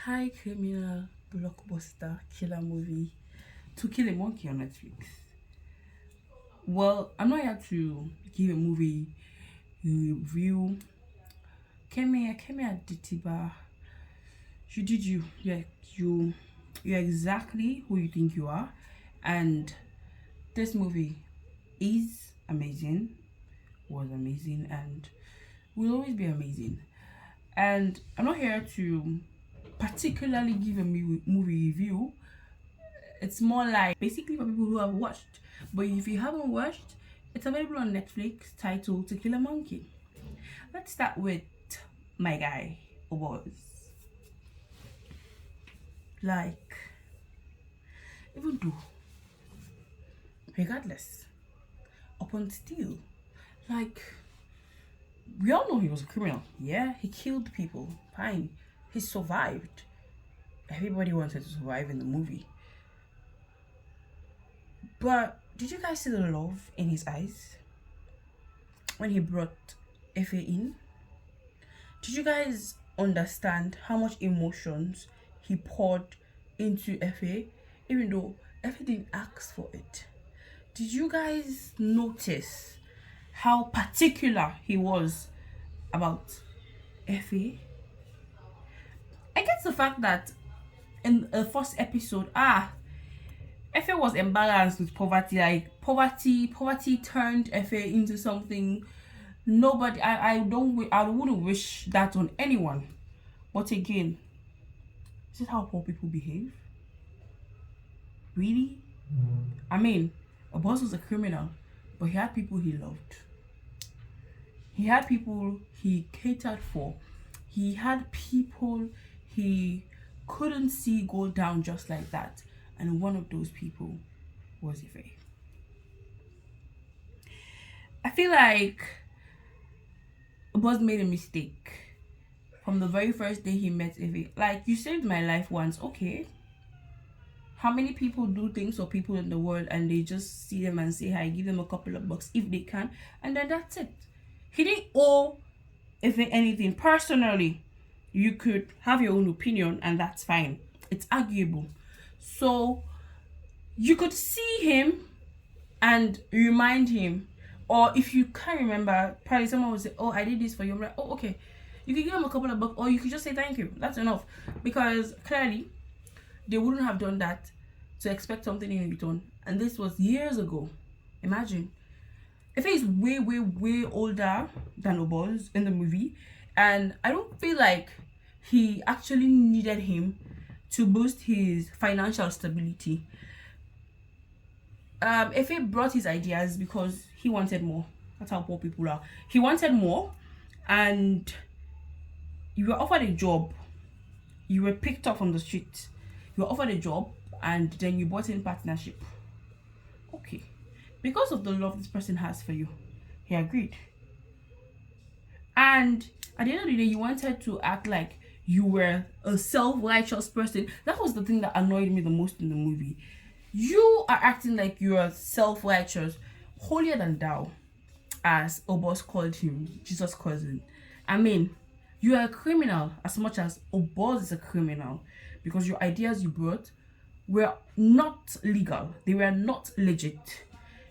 high criminal blockbuster killer movie To Kill a Monkey on Netflix. Well, I'm not here to give a movie review. Kemi Aditiba, you did you. Yeah, you're exactly who you think you are, and this movie is amazing, was amazing, and will always be amazing. And I'm not here to particularly give a movie review. It's more like basically for people who have watched. But if you haven't watched, it's available on Netflix, titled To Kill a Monkey. Let's start with my guy, Oboz. Like, even though, regardless, upon still, like, we all know he was a criminal. Yeah, he killed people. Fine. He survived. Everybody wanted to survive in the movie. But did you guys see the love in his eyes when he brought Efe in? Did you guys understand how much emotions he poured into Efe, even though Efe didn't ask for it? Did you guys notice how particular he was about Efe? I get the fact that in the first episode, Efe was embarrassed with poverty. Like poverty turned Efe into something nobody. I wouldn't wish that on anyone. But again, is this how poor people behave? Really? I mean, a boss was a criminal, but he had people he loved. He had people he catered for. He had people he couldn't see go down just like that. And one of those people was Ife. I feel like Boss made a mistake from the very first day he met Ife. Like, you saved my life once, okay. How many people do things for people in the world and they just see them and say hi, give them a couple of bucks if they can, and then that's it. He didn't owe Ife anything. Personally, you could have your own opinion and that's fine. It's arguable. So you could see him and remind him, or if you can't remember, probably someone would say, oh, I did this for you. I'm like, oh, okay. You could give him a couple of bucks, or you could just say thank you. That's enough. Because clearly they wouldn't have done that to expect something in return. And this was years ago. Imagine. If he's way older than Oboz in the movie, and I don't feel like he actually needed him to boost his financial stability. Efe brought his ideas because he wanted more. That's how poor people are. He wanted more, and you were offered a job. You were picked up from the street. You were offered a job, and then you bought in partnership. Okay. Because of the love this person has for you, he agreed. And at the end of the day, you wanted to act like you were a self-righteous person. That was the thing that annoyed me the most in the movie. You are acting like you are self-righteous, holier than thou, as Oboz called him, Jesus' cousin. I mean, you are a criminal as much as Oboz is a criminal, because your ideas you brought were not legal. They were not legit.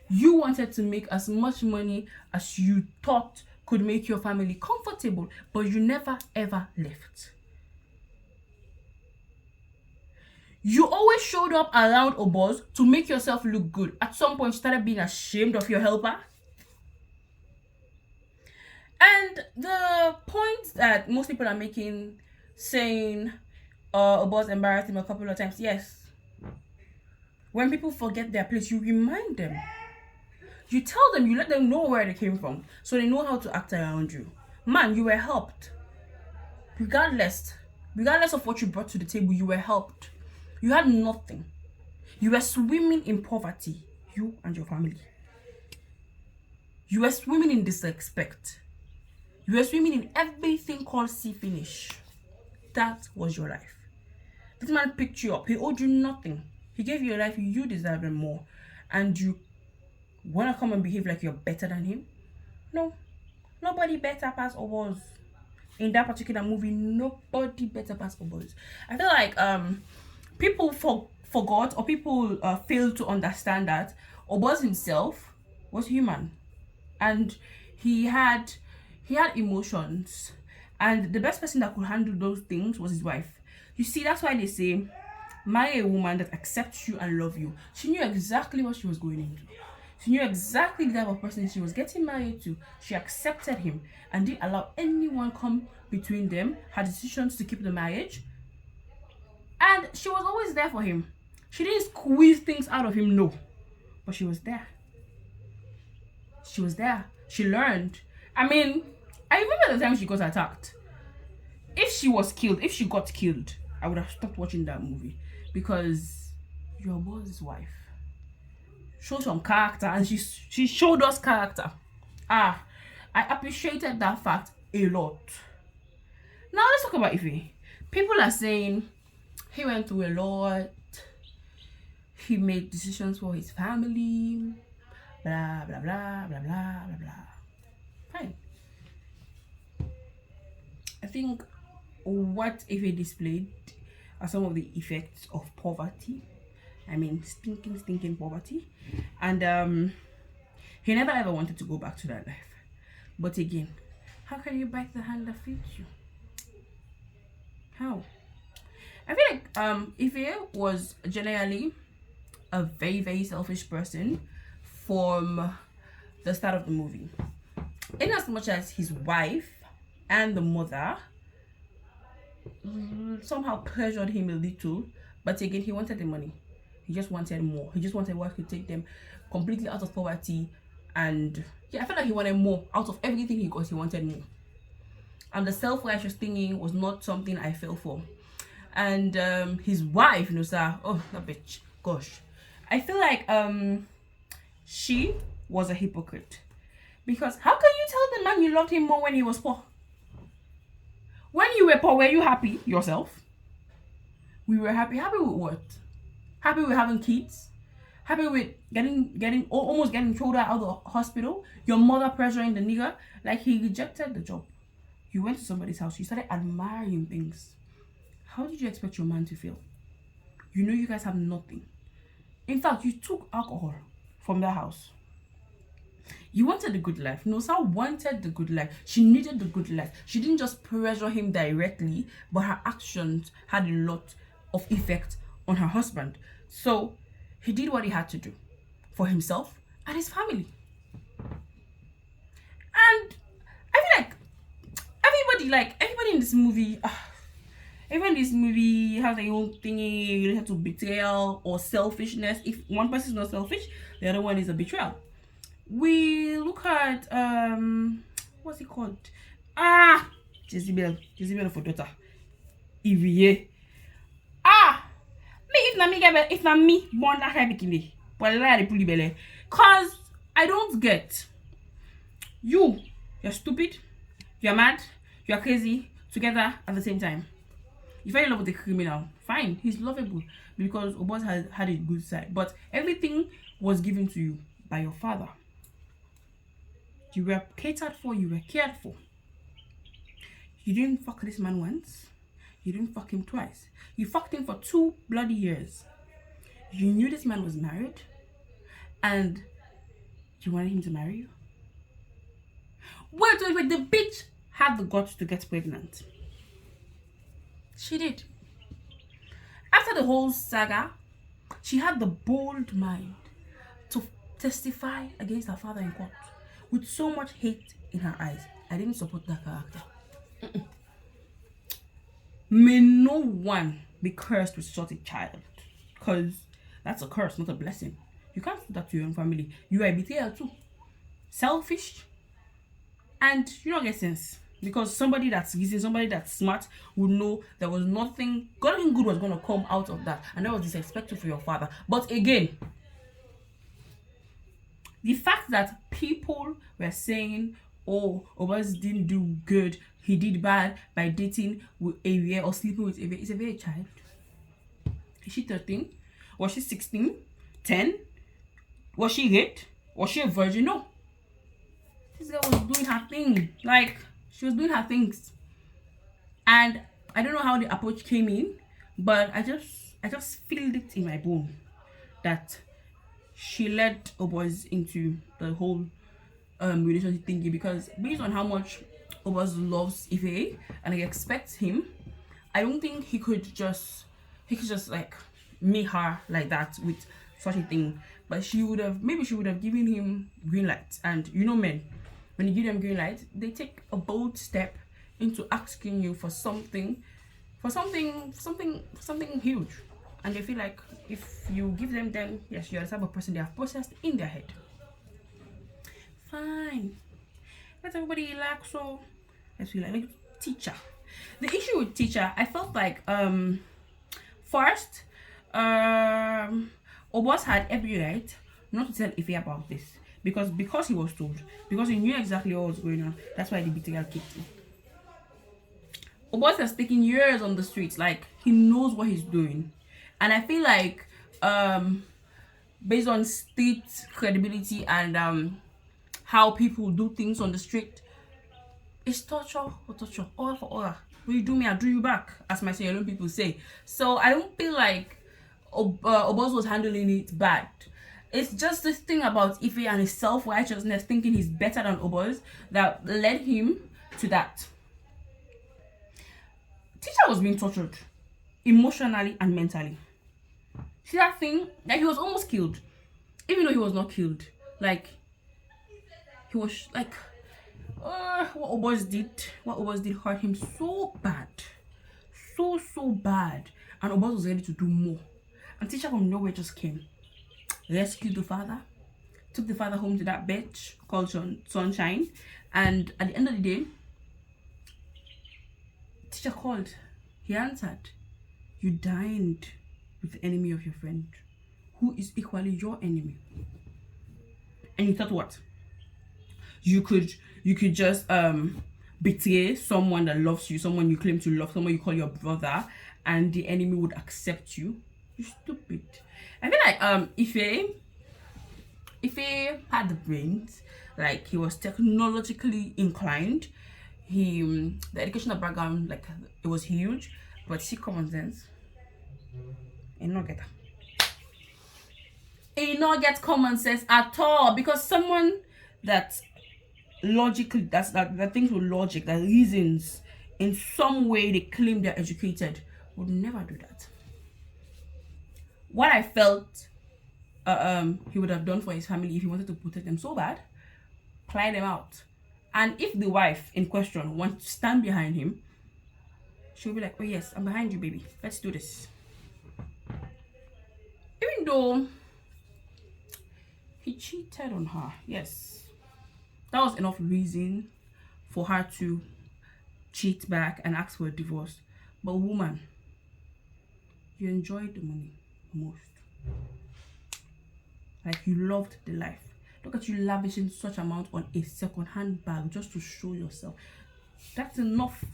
You wanted to make as much money as you thought could make your family comfortable, but you never ever left. You always showed up around Oboz to make yourself look good. At some point, you started being ashamed of your helper. And the point that most people are making, saying Oboz embarrassed him a couple of times, yes. When people forget their place, you remind them. You tell them, you let them know where they came from, so they know how to act around you. Man, you were helped. Regardless of what you brought to the table, you were helped. You had nothing. You were swimming in poverty, you and your family. You were swimming in disrespect. You were swimming in everything called sea finish. That was your life. This man picked you up. He owed you nothing. He gave you a life you deserve and more. And you want to come and behave like you're better than him? No. Nobody better past Oboz. in that particular movie, nobody better pass Obos. I feel like people forgot, or people failed to understand that Obos himself was human, and he had emotions, and the best person that could handle those things was his wife. You see, that's why they say marry a woman that accepts you and love you. She knew exactly what she was going into. She knew exactly the type of person she was getting married to. She accepted him and didn't allow anyone come between them, her decisions to keep the marriage. And she was always there for him. She didn't squeeze things out of him, no. But she was there. She was there. She learned. I mean, I remember the time she got attacked. If she was killed, if she got killed, I would have stopped watching that movie, because your boss's wife showed some character, and she showed us character. I appreciated that fact a lot. Now let's talk about Ife. People are saying he went through a lot. He made decisions for his family. Blah blah blah blah blah blah blah. Fine. I think what Ife displayed are some of the effects of poverty. I mean, stinking poverty. And he never ever wanted to go back to that life. But again, how can you bite the hand that feeds you? How? I feel like Ife was generally a very, very selfish person from the start of the movie. In as much as his wife and the mother somehow pressured him a little, but again, he wanted the money. He just wanted more. He just wanted what could take them completely out of poverty. And yeah, I felt like he wanted more. Out of everything he got, he wanted more. And the self-righteous thinking was not something I fell for. And his wife, sir, oh, that bitch, gosh. I feel like she was a hypocrite. Because how can you tell the man you loved him more when he was poor? When you were poor, were you happy yourself? We were happy. Happy with what? Happy with having kids? Happy with almost getting thrown out of the hospital? Your mother pressuring the nigga? Like, he rejected the job. You went to somebody's house. You started admiring things. How did you expect your man to feel? You know you guys have nothing. In fact, you took alcohol from that house. You wanted the good life. Nosa wanted the good life. She needed the good life. She didn't just pressure him directly, but her actions had a lot of effect on her husband. So he did what he had to do for himself and his family. And I feel like everybody in this movie, even this movie has their own thingy related to betrayal or selfishness. If one person is not selfish, the other one is a betrayal. We look at what's it called? Jezebel for daughter. Ivie. If not me born that kind of bikini. But I pull belly. Cause I don't get you're stupid, you're mad, you're crazy together at the same time. You fell in love with a criminal, fine, he's lovable because Obos had a good side, but everything was given to you by your father. You were catered for, you were cared for. You didn't fuck this man once, you didn't fuck him twice. You fucked him for 2 bloody years. You knew this man was married and you wanted him to marry you. Wait, the bitch had the guts to get pregnant. She did. After the whole saga, she had the bold mind to testify against her father in court with so much hate in her eyes. I didn't support that character. May no one be cursed with such a child, because that's a curse, not a blessing. You can't do that to your own family. You are a betrayer too. Selfish, and you don't get sense. Because somebody that's reason, somebody that's smart would know there was nothing good was going to come out of that, and that was disrespectful for your father. But again, the fact that people were saying, oh, Obas didn't do good, he did bad by dating with Avia or sleeping with Avia, is a very child. Is she 13? Was she 16? 10? Was she raped? Was she a virgin? No. This girl was doing her thing. Like, she was doing her things. And I don't know how the approach came in, but I just feel it in my bone that she led Obos into the whole relationship thingy, because based on how much Obos loves Ife and he expects him, I don't think he could just like meet her like that with such a thing. But she would have given him green light. And you know, men, when you give them green light, they take a bold step into asking you for something huge. And they feel like if you give them, then yes, you're the type of person they have processed in their head. Fine, let everybody relax. So let's feel like teacher. The issue with teacher, I felt like first Obos had every right not to tell Ife about this, because he was told, because he knew exactly what was going on. That's why the betrayal kicked in. Obos has taken years on the streets, like he knows what he's doing. And I feel like based on street credibility and how people do things on the street, it's torture or torture, all for all. When you do me, I do you back, as my Sierra Leone people say. So I don't feel like Obos was handling it bad. It's just this thing about Ife and his self-righteousness, thinking he's better than Obos, that led him to that. Teacher was being tortured emotionally and mentally. See that thing? Like, he was almost killed, even though he was not killed. Like, he was like, what Obos did hurt him so bad, so bad. And Obos was ready to do more. And teacher from nowhere just came, rescued the father, took the father home to that bitch called Sunshine. And at the end of the day, teacher called. He answered. You dined with the enemy of your friend, who is equally your enemy. And you thought what? You could just betray someone that loves you, someone you claim to love, someone you call your brother, and the enemy would accept you? You stupid. I feel like Ife had the brains, like he was technologically inclined. The educational background, like, it was huge, but see, common sense, he not get common sense at all. Because someone that logically, that thinks with logic, that reasons in some way, they claim they're educated, would never do that. What I felt he would have done for his family, if he wanted to protect them so bad, ply them out. And if the wife in question wants to stand behind him, she'll be like, oh yes, I'm behind you, baby, let's do this. Even though he cheated on her, yes, that was enough reason for her to cheat back and ask for a divorce. But woman, you enjoyed the money most. Like, you loved the life. Look at you lavishing such amount on a second-hand bag just to show yourself. That's enough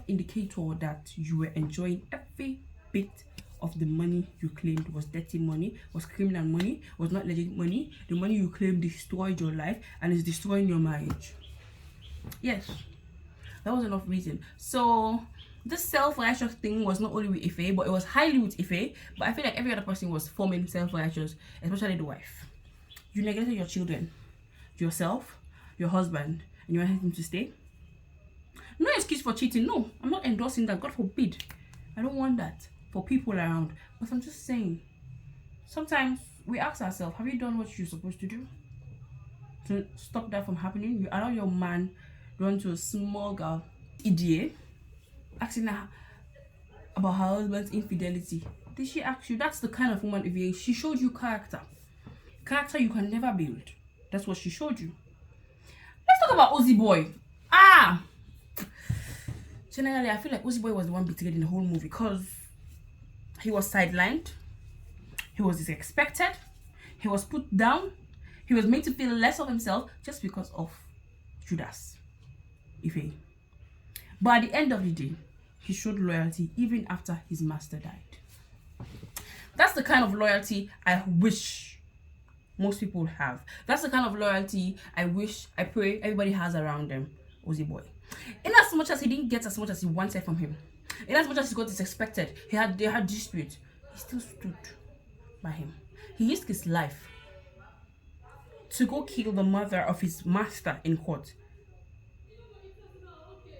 indicator that you were enjoying every bit of the money you claimed was dirty money, was criminal money, was not legit money. The money you claimed destroyed your life and is destroying your marriage. Yes, that was enough reason. So this self-righteous thing was not only with Ife, but it was highly with Ife. But I feel like every other person was forming self-righteous, especially the wife. You neglected your children, yourself, your husband, and you wanted him to stay. No excuse for cheating. No, I'm not endorsing that. God forbid. I don't want that for people around. But I'm just saying, sometimes we ask ourselves, have you done what you're supposed to do to stop that from happening? You allow your man run to a small girl idiot, asking her about her husband's infidelity. Did she ask you? That's the kind of woman, if she showed you character you can never build. That's what she showed you. Let's talk about Ozzy Boy. Generally, I feel like Ozzy Boy was the one betrayed in the whole movie, because he was sidelined, he was disrespected, he was put down, he was made to feel less of himself just because of Judas, Ife. But at the end of the day, he showed loyalty even after his master died. That's the kind of loyalty I wish most people have. That's the kind of loyalty I pray everybody has around them. Ozzy Boy. In as much as he didn't get as much as he wanted from him, in as much as he got as expected, they had dispute, he still stood by him. He risked his life to go kill the mother of his master in court.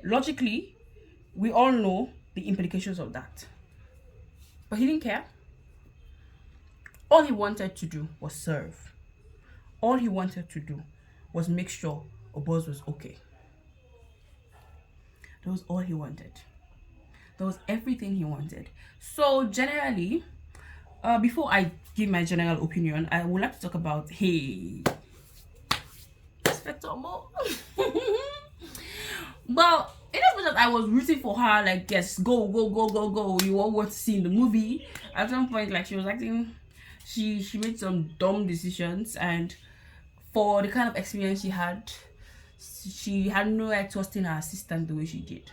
Logically, we all know the implications of that. But he didn't care. All he wanted to do was serve. All he wanted to do was make sure Oboz was okay. That was all he wanted. That was everything he wanted. So generally, before I give my general opinion, I would like to talk about Inspector Mo. Well, in as much as I was rooting for her, like, yes, go, you all want to see in the movie. At some point, like, she was acting, she made some dumb decisions, and for the kind of experience she had no right trusting her assistant the way she did.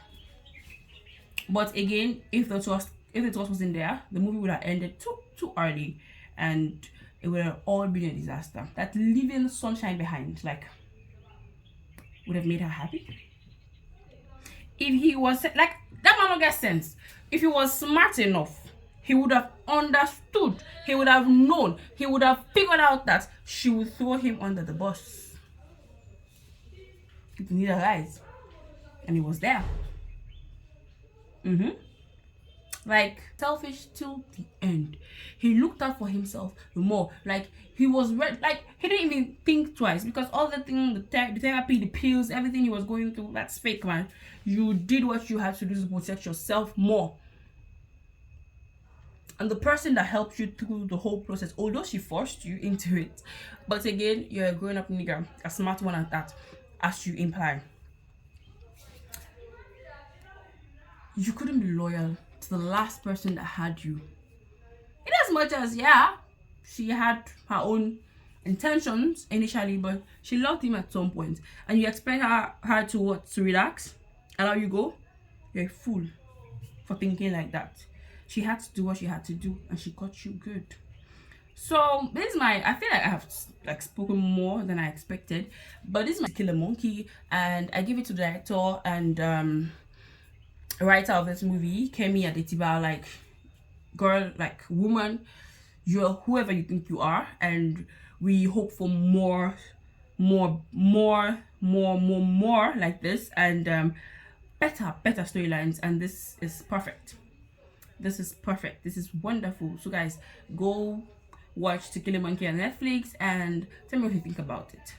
But again, if the trust wasn't there, the movie would have ended too early, and it would have all been a disaster. That leaving Sunshine behind, like, would have made her happy. If he was like, that man don't get sense. If he was smart enough, he would have understood, he would have known, he would have figured out that she would throw him under the bus. He needed eyes, and he was there. Like, selfish till the end. He looked out for himself more. Like, he was like, he didn't even think twice, because all the thing, the therapy, the pills, everything he was going through, that's fake, man. You did what you had to do to protect yourself more. And the person that helped you through the whole process, although she forced you into it, but again, you're a grown-up nigga, a smart one at that, as you imply. You couldn't be loyal to the last person that had you. In as much as, yeah, she had her own intentions initially, but she loved him at some point. And you expect her to what? To relax? Allow you go? You're a fool for thinking like that. She had to do what she had to do, and she got you good. So this is I feel like I have like spoken more than I expected, but this is my Kill a Monkey, and I give it to the director and writer of this movie, Kemi Adetiba. Like, girl, like, woman, you're whoever you think you are, and we hope for more like this, and better storylines, and this is perfect. This is perfect. This is wonderful. So guys, go watch To Kill a Monkey on Netflix and tell me what you think about it.